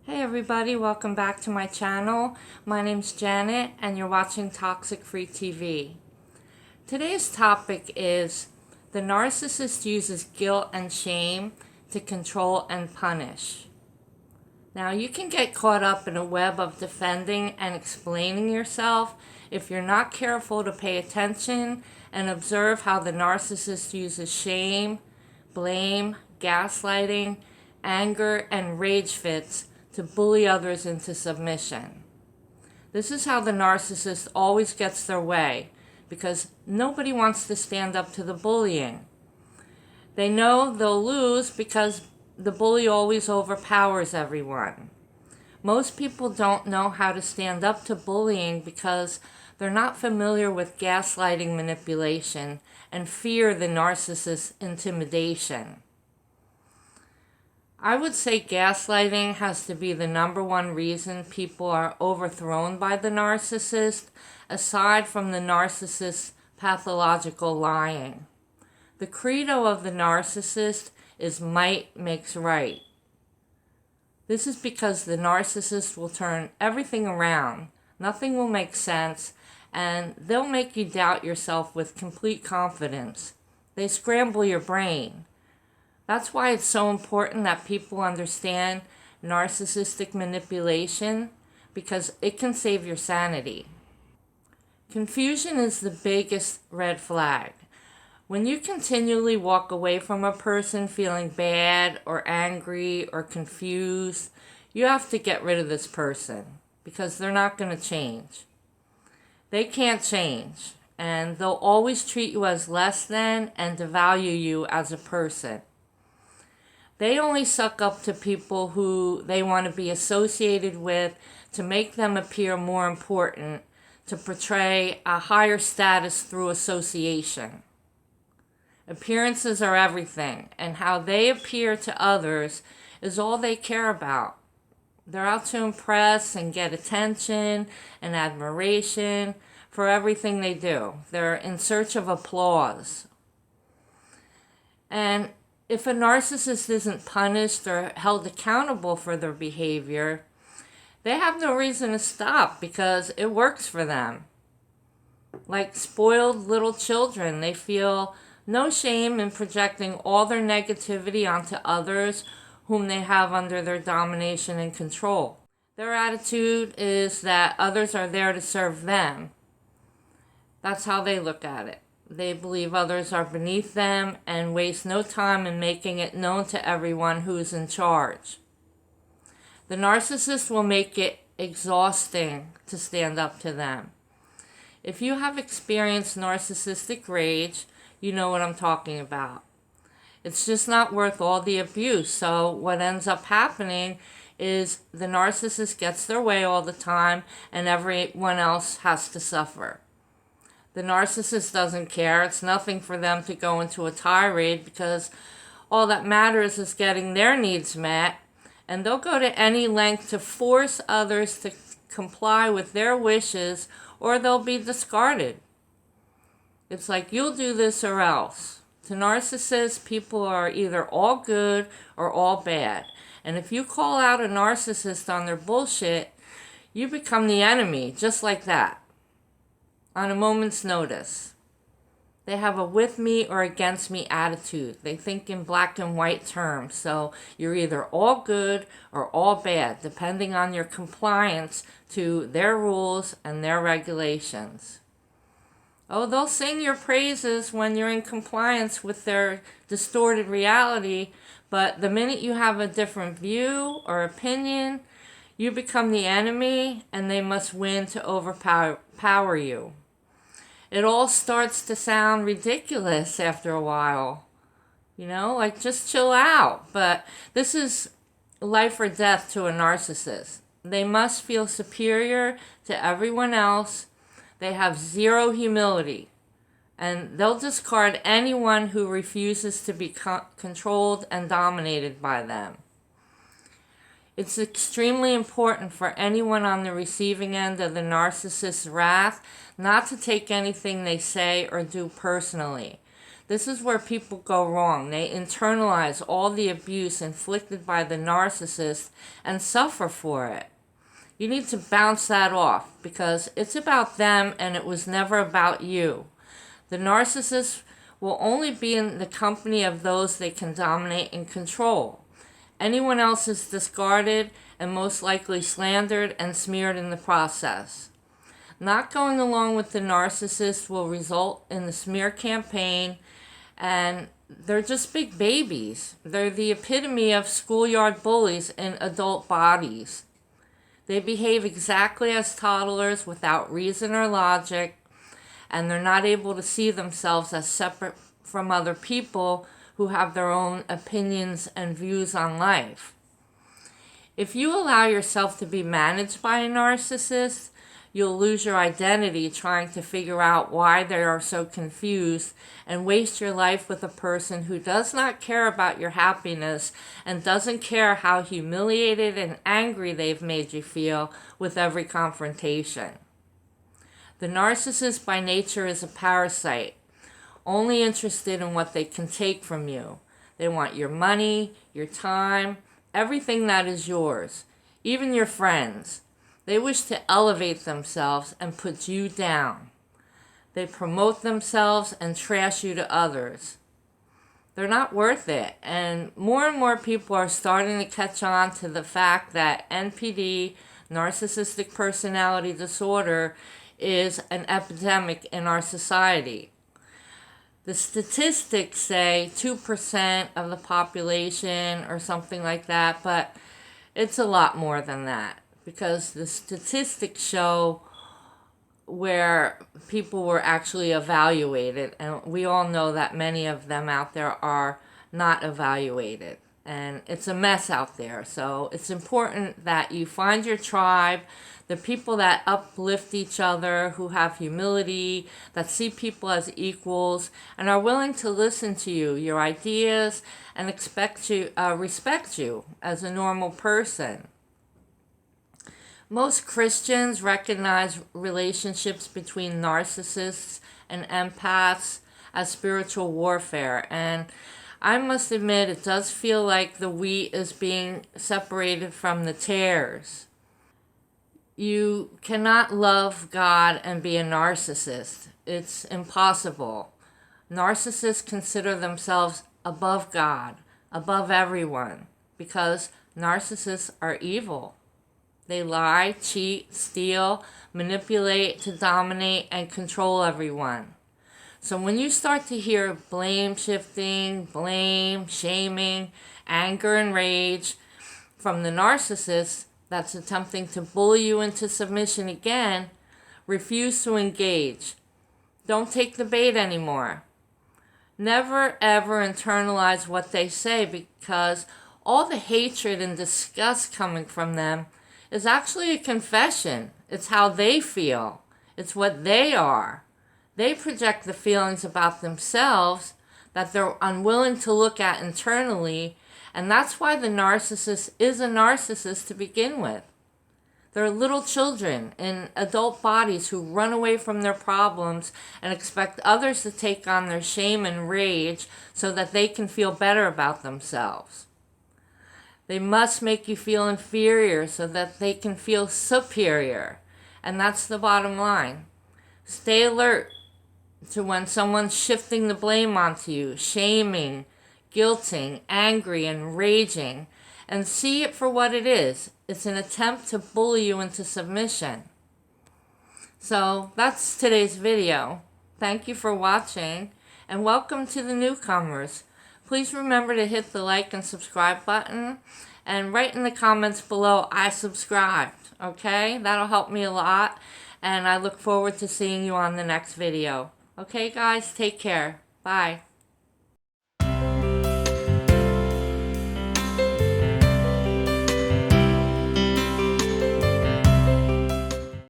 Hey everybody, welcome back to my channel. My name's Janet and you're watching Toxic Free TV. Today's topic is the narcissist uses guilt and shame to control and punish. Now you can get caught up in a web of defending and explaining yourself if you're not careful to pay attention and observe how the narcissist uses shame, blame, gaslighting, anger, and rage fits to bully others into submission. This is how the narcissist always gets their way, because nobody wants to stand up to the bullying. They know they'll lose because the bully always overpowers everyone. Most people don't know how to stand up to bullying because they're not familiar with gaslighting manipulation and fear the narcissist's intimidation. I would say gaslighting has to be the number one reason people are overthrown by the narcissist, aside from the narcissist's pathological lying. The credo of the narcissist is might makes right. This is because the narcissist will turn everything around. Nothing will make sense, and they'll make you doubt yourself with complete confidence. They scramble your brain. That's why it's so important that people understand narcissistic manipulation, because it can save your sanity. Confusion is the biggest red flag. When you continually walk away from a person feeling bad or angry or confused, you have to get rid of this person because they're not going to change. They can't change, and they'll always treat you as less than and devalue you as a person. They only suck up to people who they want to be associated with to make them appear more important, to portray a higher status through association. Appearances are everything, and how they appear to others is all they care about. They're out to impress and get attention and admiration for everything they do. They're in search of applause. And if a narcissist isn't punished or held accountable for their behavior, they have no reason to stop because it works for them. Like spoiled little children, they feel no shame in projecting all their negativity onto others whom they have under their domination and control. Their attitude is that others are there to serve them. That's how they look at it. They believe others are beneath them and waste no time in making it known to everyone who's in charge. The narcissist will make it exhausting to stand up to them. If you have experienced narcissistic rage, you know what I'm talking about. It's just not worth all the abuse, so what ends up happening is the narcissist gets their way all the time and everyone else has to suffer. The narcissist doesn't care. It's nothing for them to go into a tirade because all that matters is getting their needs met, and they'll go to any length to force others to comply with their wishes or they'll be discarded. It's like, you'll do this or else. To narcissists, people are either all good or all bad. And if you call out a narcissist on their bullshit, you become the enemy, just like that, on a moment's notice. They have a with me or against me attitude. They think in black and white terms. So you're either all good or all bad, depending on your compliance to their rules and their regulations. Oh, they'll sing your praises when you're in compliance with their distorted reality, but the minute you have a different view or opinion, you become the enemy and they must win to overpower you. It all starts to sound ridiculous after a while. You know, like, just chill out. But this is life or death to a narcissist. They must feel superior to everyone else. They have zero humility. And they'll discard anyone who refuses to be controlled and dominated by them. It's extremely important for anyone on the receiving end of the narcissist's wrath not to take anything they say or do personally, This is where people go wrong. They internalize all the abuse inflicted by the narcissist and suffer for it. You need to bounce that off because it's about them and it was never about you. The narcissist will only be in the company of those they can dominate and control. Anyone else is discarded and most likely slandered and smeared in the process. Not going along with the narcissist will result in the smear campaign, and they're just big babies. They're the epitome of schoolyard bullies in adult bodies. They behave exactly as toddlers without reason or logic, and they're not able to see themselves as separate from other people who have their own opinions and views on life. If you allow yourself to be managed by a narcissist, you'll lose your identity trying to figure out why they are so confused and waste your life with a person who does not care about your happiness and doesn't care how humiliated and angry they've made you feel with every confrontation. The narcissist by nature is a parasite, only interested in what they can take from you. They want your money, your time, everything that is yours, even your friends. They wish to elevate themselves and put you down. They promote themselves and trash you to others. They're not worth it, and more people are starting to catch on to the fact that NPD, narcissistic personality disorder, is an epidemic in our society. The statistics say 2% of the population or something like that, but it's a lot more than that because the statistics show where people were actually evaluated, and we all know that many of them out there are not evaluated, and it's a mess out there. So it's important that you find your tribe, the people that uplift each other, who have humility, that see people as equals, and are willing to listen to you, your ideas, and respect you as a normal person. Most Christians recognize relationships between narcissists and empaths as spiritual warfare, and I must admit it does feel like the wheat is being separated from the tares. You cannot love God and be a narcissist. It's impossible. Narcissists consider themselves above God, above everyone, because narcissists are evil. They lie, cheat, steal, manipulate to dominate and control everyone. So when you start to hear blame shifting, blame, shaming, anger, and rage from the narcissist that's attempting to bully you into submission again, refuse to engage. Don't take the bait anymore. Never ever internalize what they say, because all the hatred and disgust coming from them is actually a confession. It's how they feel. It's what they are. They project the feelings about themselves that they're unwilling to look at internally, and that's why the narcissist is a narcissist to begin with. They're little children in adult bodies who run away from their problems and expect others to take on their shame and rage so that they can feel better about themselves. They must make you feel inferior so that they can feel superior. And that's the bottom line. Stay alert to when someone's shifting the blame onto you, shaming, guilting, angry, and raging, and see it for what it is. It's an attempt to bully you into submission. So that's today's video. Thank you for watching, and welcome to the newcomers. Please remember to hit the like and subscribe button, and write in the comments below, I subscribed, okay? That'll help me a lot, and I look forward to seeing you on the next video. Okay, guys, take care. Bye.